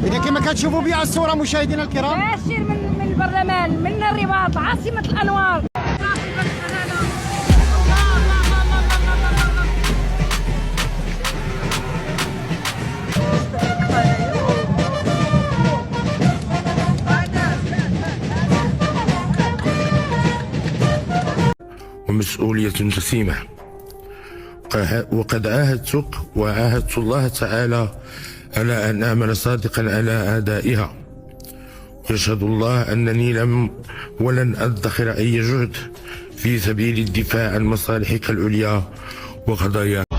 إذا كما كتشوفوا بها الصورة مشاهدينا الكرام، باشر من البرلمان، من الرباط، عاصمة الأنوار. ومسؤولية جسيمة، وقد عاهدتك وعاهدت الله تعالى على أن أعمل صادقا على أدائها، ويشهد الله أنني ولن أدخر أي جهد في سبيل الدفاع عن مصالحك العليا وقضاياك.